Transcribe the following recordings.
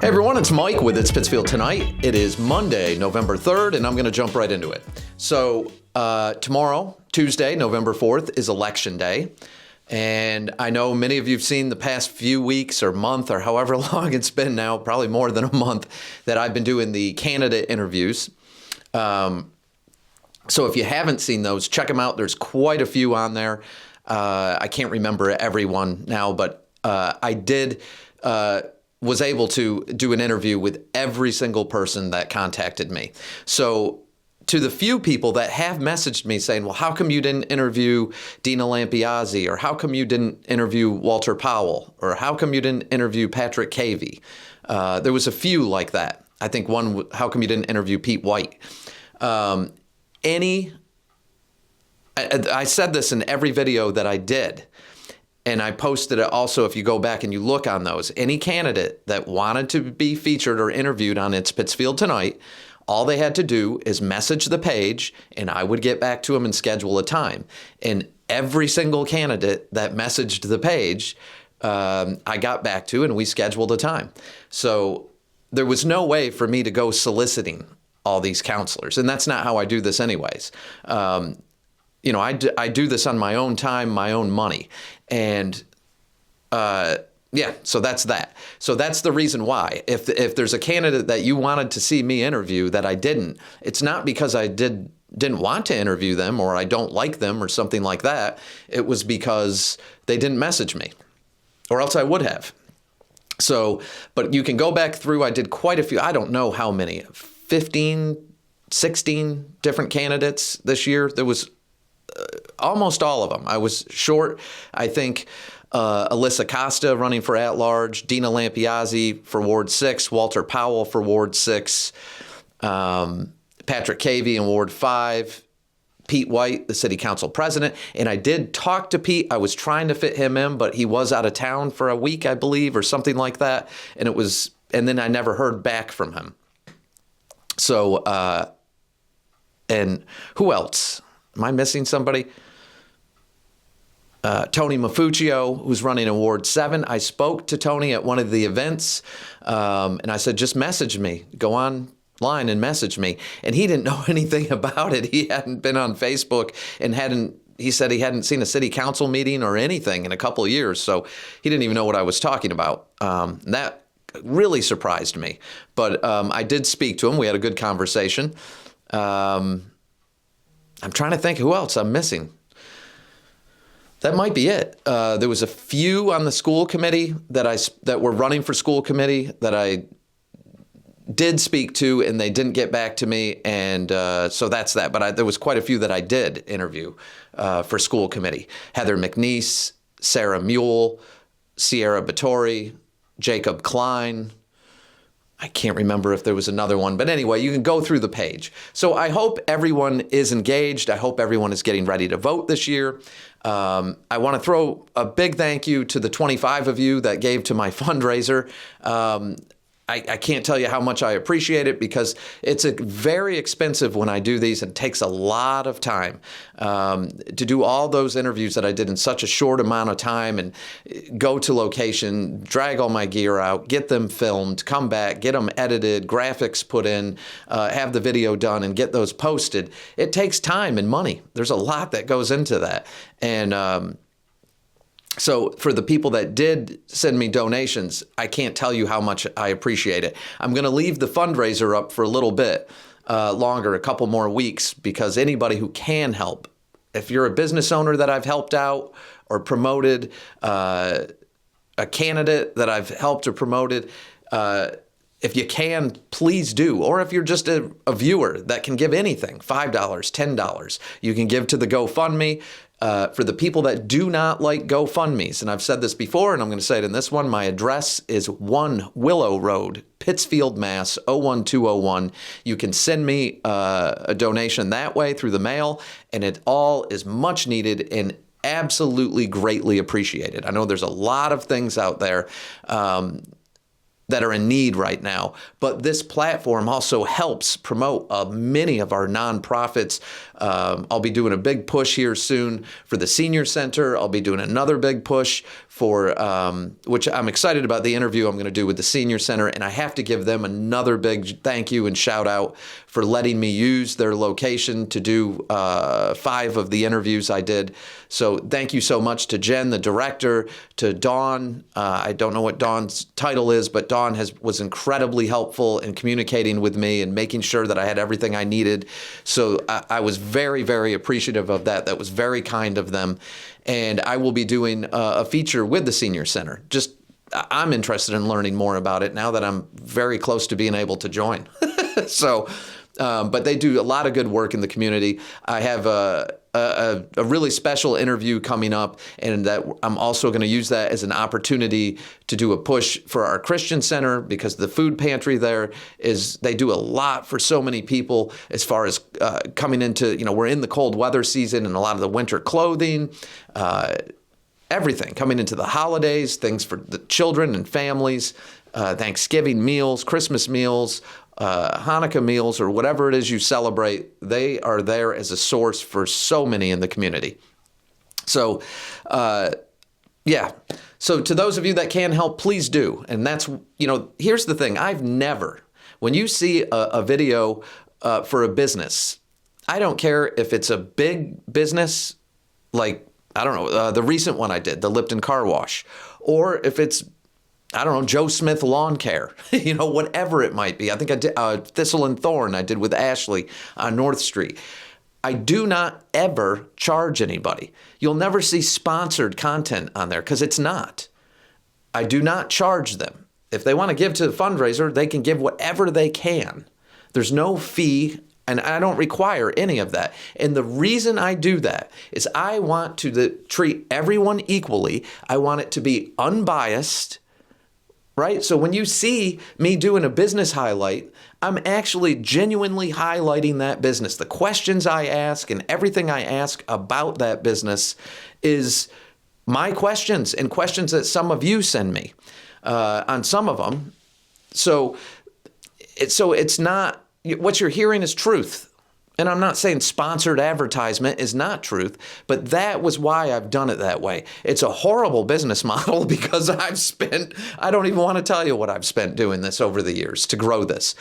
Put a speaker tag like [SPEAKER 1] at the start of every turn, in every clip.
[SPEAKER 1] Hey everyone, it's Mike with It's Pittsfield Tonight. It is Monday, November 3rd, and I'm going to jump right into it. So tomorrow, Tuesday, November 4th, is Election Day. And I know many of you have seen the past few weeks or month or however long it's been now, probably more than a month, that I've been doing the candidate interviews. So if you haven't seen those, check them out. There's quite a few on there. I can't remember everyone now, but was able to do an interview with every single person that contacted me. So to the few people that have messaged me saying, well, how come you didn't interview Dina Lampiazzi? Or how come you didn't interview Walter Powell? Or how come you didn't interview Patrick Cavey? There was a few like that. I think one, how come you didn't interview Pete White? I said this in every video that I did. And I posted it also, if you go back and you look on those, any candidate that wanted to be featured or interviewed on It's Pittsfield Tonight, all they had to do is message the page and I would get back to them and schedule a time. And every single candidate that messaged the page, I got back to and we scheduled a time. So there was no way for me to go soliciting all these counselors. And that's not how I do this anyways. I do this on my own time, my own money. And so that's that. So that's the reason why. If there's a candidate that you wanted to see me interview that I didn't, it's not because I didn't want to interview them or I don't like them or something like that. It was because they didn't message me, or else I would have. So, but you can go back through. I did quite a few. I don't know how many, 15, 16 different candidates this year. There was almost all of them. I was short, I think, Alyssa Costa running for at-large, Dina Lampiazzi for Ward 6, Walter Powell for Ward 6, Patrick Cavey in Ward 5, Pete White, the city council president. And I did talk to Pete. I was trying to fit him in, but he was out of town for a week, I believe, or something like that. And then I never heard back from him. So, and who else? Am I missing somebody? Tony Mafuccio, who's running in Ward 7. I spoke to Tony at one of the events, and I said, just message me. Go online and message me. And he didn't know anything about it. He hadn't been on Facebook and he said he hadn't seen a city council meeting or anything in a couple of years. So he didn't even know what I was talking about. That really surprised me. But I did speak to him. We had a good conversation. I'm trying to think who else I'm missing. That might be it. There was a few on the school committee that were running for school committee that I did speak to, and they didn't get back to me, and so that's that. But there was quite a few that I did interview for school committee. Heather McNeese, Sarah Mule, Sierra Battori, Jacob Klein. I can't remember if there was another one, but anyway, you can go through the page. So I hope everyone is engaged. I hope everyone is getting ready to vote this year. I want to throw a big thank you to the 25 of you that gave to my fundraiser. I can't tell you how much I appreciate it because it's very expensive when I do these and it takes a lot of time to do all those interviews that I did in such a short amount of time and go to location, drag all my gear out, get them filmed, come back, get them edited, graphics put in, have the video done and get those posted. It takes time and money. There's a lot that goes into that. And so for the people that did send me donations, I can't tell you how much I appreciate it. I'm going to leave the fundraiser up for a little bit longer, a couple more weeks, because anybody who can help, if you're a business owner that I've helped out or promoted, a candidate that I've helped or promoted, if you can, please do. Or if you're just a viewer that can give anything, $5, $10, you can give to the GoFundMe. For the people that do not like GoFundMes, and I've said this before, and I'm going to say it in this one, my address is 1 Willow Road, Pittsfield, Mass. 01201. You can send me a donation that way through the mail, and it all is much needed and absolutely greatly appreciated. I know there's a lot of things out there that are in need right now. But this platform also helps promote many of our nonprofits. I'll be doing a big push here soon for the Senior Center. I'll be doing another big push for, which I'm excited about the interview I'm going to do with the Senior Center. And I have to give them another big thank you and shout out for letting me use their location to do 5 of the interviews I did. So thank you so much to Jen, the director, to Dawn. I don't know what Dawn's title is, but Dawn was incredibly helpful in communicating with me and making sure that I had everything I needed. So I was very, very appreciative of that. That was very kind of them. And I will be doing a feature with the Senior Center. I'm interested in learning more about it now that I'm very close to being able to join. So, but they do a lot of good work in the community. I have a really special interview coming up, and that I'm also going to use that as an opportunity to do a push for our Christian Center, because the food pantry there they do a lot for so many people as far as coming into, we're in the cold weather season and a lot of the winter clothing, everything coming into the holidays, things for the children and families, Thanksgiving meals, Christmas meals, Hanukkah meals, or whatever it is you celebrate. They are there as a source for so many in the community. So, yeah. So to those of you that can help, please do. And that's, here's the thing. When you see a video for a business, I don't care if it's a big business, like, I don't know, the recent one I did, the Lipton Car Wash, or if it's, I don't know, Joe Smith Lawn Care, whatever it might be. I think I did Thistle and Thorn I did with Ashley on North Street. I do not ever charge anybody. You'll never see sponsored content on there because it's not. I do not charge them. If they want to give to the fundraiser, they can give whatever they can. There's no fee, and I don't require any of that. And the reason I do that is I want to treat everyone equally. I want it to be unbiased. Right? So when you see me doing a business highlight, I'm actually genuinely highlighting that business. The questions I ask and everything I ask about that business is my questions and questions that some of you send me on some of them. So it's not, what you're hearing is truth. And I'm not saying sponsored advertisement is not truth, but that was why I've done it that way. It's a horrible business model because I don't even want to tell you what I've spent doing this over the years to grow this.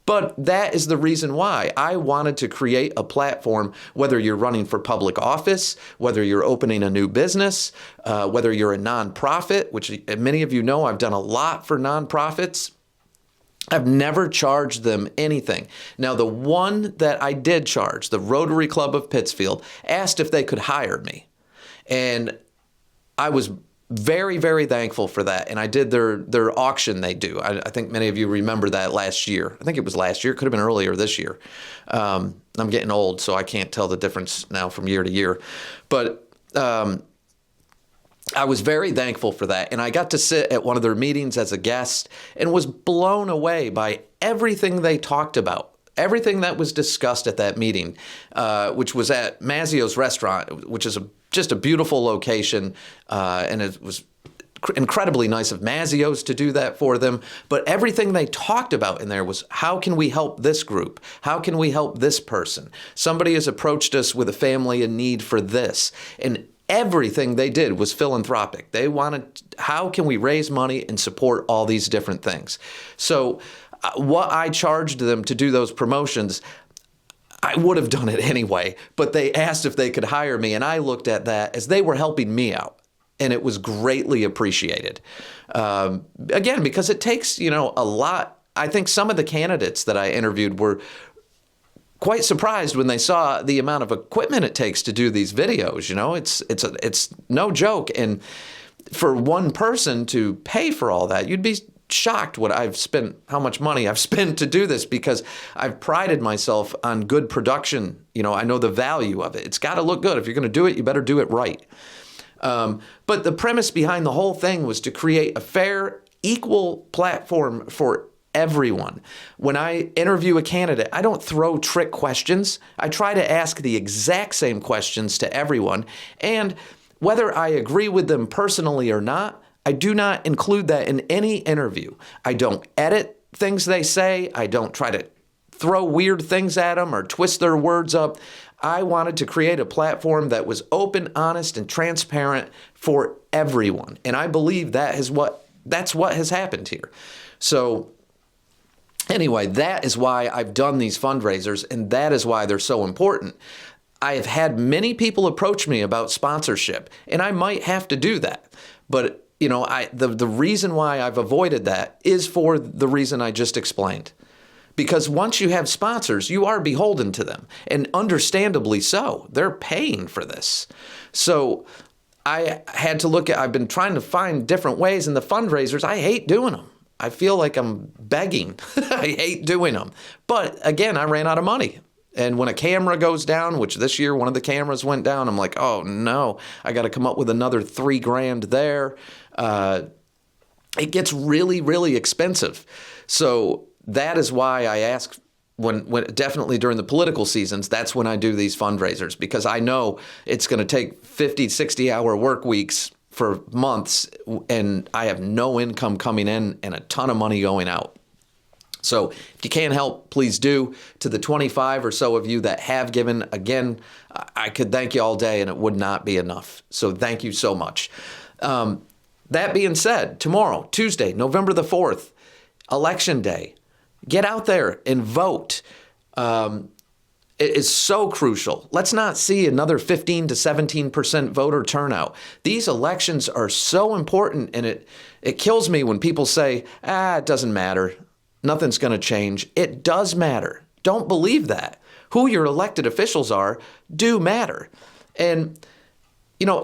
[SPEAKER 1] But that is the reason why I wanted to create a platform, whether you're running for public office, whether you're opening a new business, whether you're a nonprofit, which many of you know I've done a lot for nonprofits. I've never charged them anything. Now, the one that I did charge, the Rotary Club of Pittsfield, asked if they could hire me. And I was very, very thankful for that. And I did their auction they do. I think many of you remember that last year. I think it was last year. It could have been earlier this year. I'm getting old, so I can't tell the difference now from year to year. But I was very thankful for that, and I got to sit at one of their meetings as a guest and was blown away by everything they talked about, everything that was discussed at that meeting, which was at Mazzio's restaurant, which is just a beautiful location, and it was incredibly nice of Mazzio's to do that for them. But everything they talked about in there was, how can we help this group? How can we help this person? Somebody has approached us with a family in need for this. And everything they did was philanthropic. They wanted, how can we raise money and support all these different things? So what I charged them to do those promotions, I would have done it anyway, but they asked if they could hire me, and I looked at that as they were helping me out, and it was greatly appreciated. Again, because it takes, a lot. I think some of the candidates that I interviewed were quite surprised when they saw the amount of equipment it takes to do these videos. It's no joke. And for one person to pay for all that, you'd be shocked how much money I've spent to do this, because I've prided myself on good production. I know the value of it. It's got to look good. If you're going to do it, you better do it right. But the premise behind the whole thing was to create a fair, equal platform for everyone. When I interview a candidate, I don't throw trick questions. I try to ask the exact same questions to everyone. And whether I agree with them personally or not, I do not include that in any interview. I don't edit things they say. I don't try to throw weird things at them or twist their words up. I wanted to create a platform that was open, honest, and transparent for everyone. And I believe that's what has happened here. So anyway, that is why I've done these fundraisers, and that is why they're so important. I have had many people approach me about sponsorship, and I might have to do that. But the reason why I've avoided that is for the reason I just explained. Because once you have sponsors, you are beholden to them, and understandably so. They're paying for this. So I had to I've been trying to find different ways, and the fundraisers, I hate doing them. I feel like I'm begging. I hate doing them. But again, I ran out of money. And when a camera goes down, which this year one of the cameras went down, I'm like, oh no, I got to come up with another $3,000 there. It gets really, really expensive. So that is why I ask when definitely during the political seasons, that's when I do these fundraisers, because I know it's going to take 50, 60-hour work weeks for months, and I have no income coming in and a ton of money going out. So if you can't help, please do. To the 25 or so of you that have given, again, I could thank you all day and it would not be enough. So thank you so much. That being said, tomorrow, Tuesday, November the 4th, Election Day, get out there and vote. It is so crucial. Let's not see another 15 to 17% voter turnout. These elections are so important, and it kills me when people say, it doesn't matter. Nothing's going to change. It does matter. Don't believe that. Who your elected officials are do matter. And,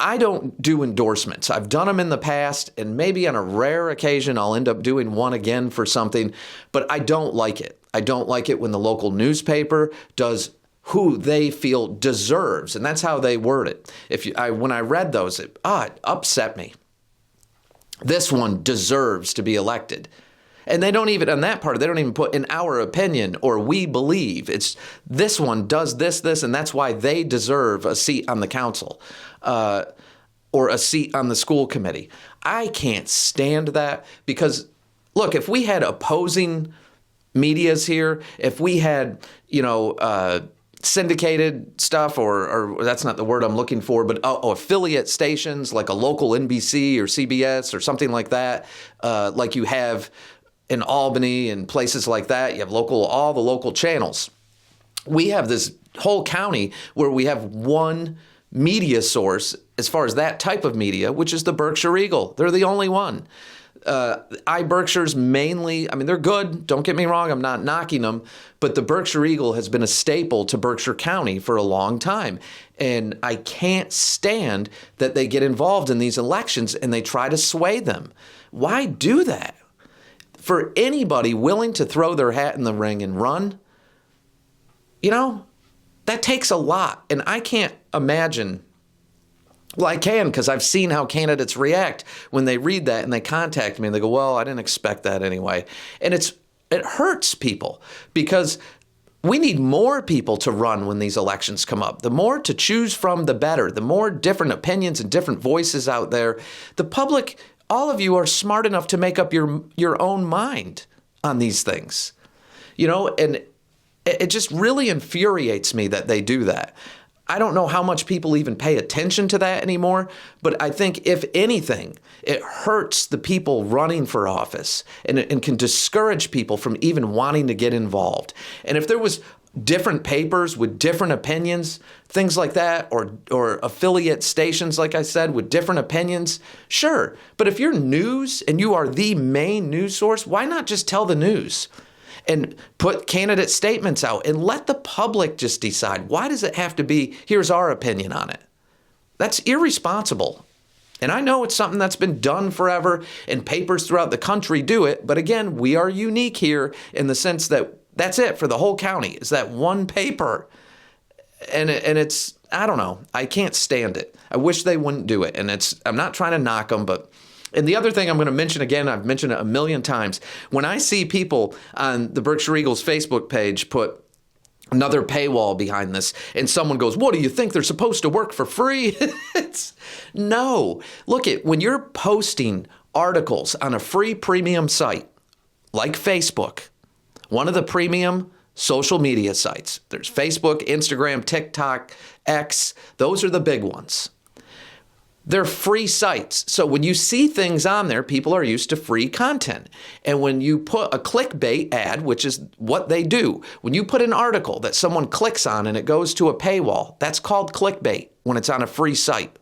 [SPEAKER 1] I don't do endorsements. I've done them in the past, and maybe on a rare occasion I'll end up doing one again for something, but I don't like it. I don't like it when the local newspaper does who they feel deserves, and that's how they word it. When I read those, it upset me. This one deserves to be elected. And they don't even, on that part, they don't even put in our opinion or we believe. It's this one does this, and that's why they deserve a seat on the council or a seat on the school committee. I can't stand that because, look, if we had opposing medias here, if we had, syndicated stuff, or that's not the word I'm looking for, but affiliate stations like a local NBC or CBS or something like that, like you have in Albany and places like that. You have all the local channels. We have this whole county where we have one media source as far as that type of media, which is the Berkshire Eagle. They're the only one. Berkshire's mainly, they're good. Don't get me wrong. I'm not knocking them, but the Berkshire Eagle has been a staple to Berkshire County for a long time. And I can't stand that they get involved in these elections and they try to sway them. Why do that? For anybody willing to throw their hat in the ring and run, that takes a lot. And I can't imagine. Well, I can, because I've seen how candidates react when they read that and they contact me and they go, well, I didn't expect that anyway. And it hurts people because we need more people to run when these elections come up. The more to choose from, the better. The more different opinions and different voices out there. The public, all of you are smart enough to make up your own mind on these things. And it just really infuriates me that they do that. I don't know how much people even pay attention to that anymore, but I think if anything, it hurts the people running for office and can discourage people from even wanting to get involved. And if there was different papers with different opinions, things like that, or affiliate stations, like I said, with different opinions, sure. But if you're news and you are the main news source, why not just tell the news? And put candidate statements out and let the public just decide. Why does it have to be, here's our opinion on it? That's irresponsible. And I know it's something that's been done forever and papers throughout the country do it. But again, we are unique here in the sense that that's it for the whole county is that one paper. And it's, I don't know. I can't stand it. I wish they wouldn't do it. And I'm not trying to knock them, but. And the other thing I'm going to mention again, I've mentioned it a million times. When I see people on the Berkshire Eagles Facebook page put another paywall behind this and someone goes, what do you think? They're supposed to work for free? No. Look, when you're posting articles on a free premium site like Facebook, one of the premium social media sites. There's Facebook, Instagram, TikTok, X. Those are the big ones. They're free sites. So when you see things on there, people are used to free content. And when you put a clickbait ad, which is what they do, when you put an article that someone clicks on and it goes to a paywall, that's called clickbait when it's on a free site.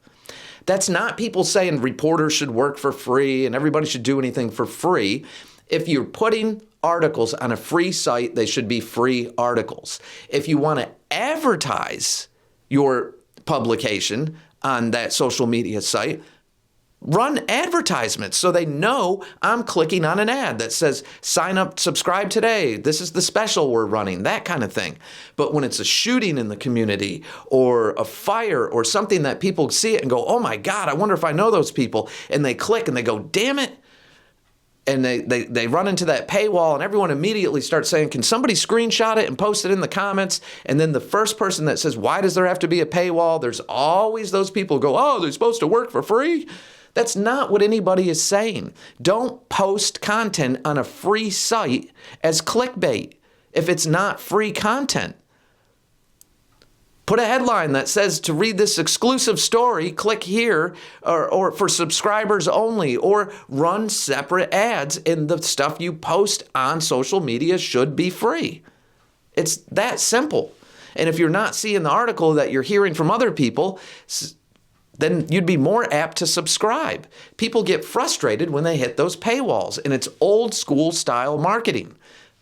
[SPEAKER 1] That's not people saying reporters should work for free and everybody should do anything for free. If you're putting articles on a free site, they should be free articles. If you want to advertise your publication on that social media site, run advertisements so they know I'm clicking on an ad that says, sign up, subscribe today. This is the special we're running, that kind of thing. But when it's a shooting in the community or a fire or something that people see it and go, oh my God, I wonder if I know those people. And they click and they go, damn it. And they run into that paywall and everyone immediately starts saying, can somebody screenshot it and post it in the comments? And then the first person that says, why does there have to be a paywall? There's always those people who go, oh, they're supposed to work for free. That's not what anybody is saying. Don't post content on a free site as clickbait if it's not free content. Put a headline that says to read this exclusive story, click here, or for subscribers only, or run separate ads, and the stuff you post on social media should be free. It's that simple. And if you're not seeing the article that you're hearing from other people, then you'd be more apt to subscribe. People get frustrated when they hit those paywalls, and it's old school style marketing.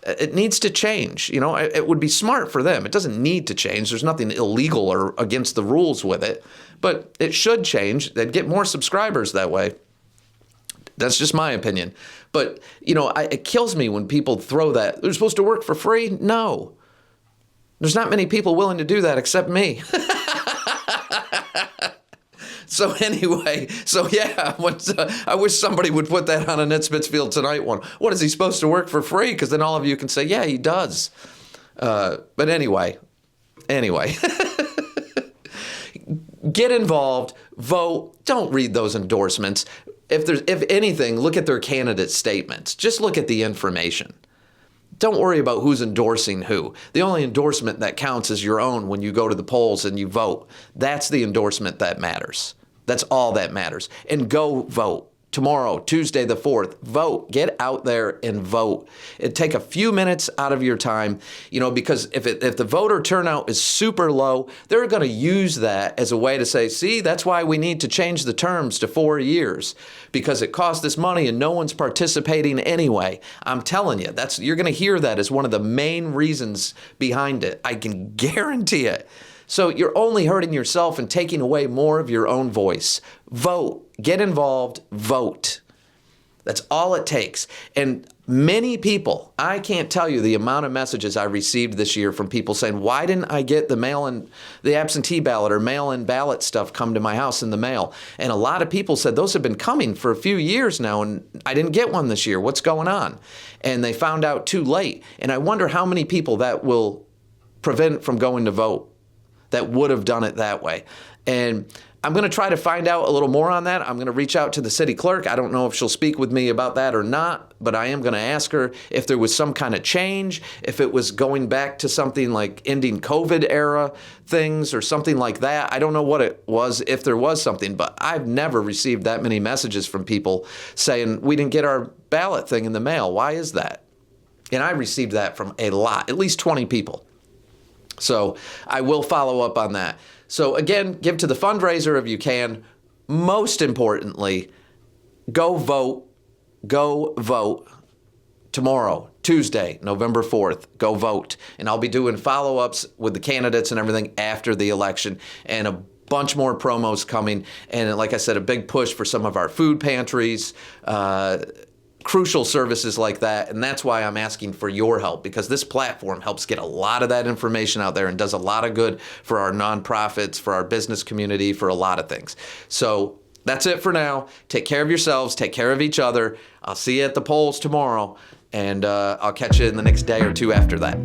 [SPEAKER 1] It needs to change. You know, it would be smart for them. It doesn't need to change. There's nothing illegal or against the rules with it, but it should change. They'd get more subscribers that way. That's just my opinion. But, you know, it kills me when people throw that. They're supposed to work for free? No. There's not many people willing to do that except me. So anyway, yeah, I wish somebody would put that on a Nets Pittsfield Tonight one. What, is he supposed to work for free? Because then all of you can say, yeah, he does. But anyway. Get involved, vote. Don't read those endorsements. If anything, look at their candidate statements. Just look at the information. Don't worry about who's endorsing who. The only endorsement that counts is your own when you go to the polls and you vote. That's the endorsement that matters. That's all that matters. And go vote. Tomorrow, Tuesday the 4th, vote. Get out there and vote. It'd take a few minutes out of your time, you know, because if the voter turnout is super low, they're going to use that as a way to say, see, that's why we need to change the terms to 4 years, because it costs this money and no one's participating anyway. I'm telling you, you're going to hear that as one of the main reasons behind it. I can guarantee it. So you're only hurting yourself and taking away more of your own voice. Vote. Get involved. Vote. That's all it takes. And many people, I can't tell you the amount of messages I received this year from people saying, why didn't I get the absentee ballot or mail-in ballot stuff come to my house in the mail? And a lot of people said those have been coming for a few years now, and I didn't get one this year. What's going on? And they found out too late. And I wonder how many people that will prevent from going to vote that would have done it that way. And I'm going to try to find out a little more on that. I'm going to reach out to the city clerk. I don't know if she'll speak with me about that or not, but I am going to ask her if there was some kind of change, if it was going back to something like ending COVID era things or something like that. I don't know what it was, if there was something, but I've never received that many messages from people saying we didn't get our ballot thing in the mail. Why is that? And I received that from a lot, at least 20 people. So I will follow up on that. So again, give to the fundraiser if you can. Most importantly, go vote. Go vote. Tomorrow, Tuesday, November 4th, go vote. And I'll be doing follow-ups with the candidates and everything after the election, and a bunch more promos coming. And like I said, a big push for some of our food pantries, crucial services like that. And that's why I'm asking for your help, because this platform helps get a lot of that information out there and does a lot of good for our nonprofits, for our business community, for a lot of things. So that's it for now. Take care of yourselves. Take care of each other. I'll see you at the polls tomorrow, and I'll catch you in the next day or two after that.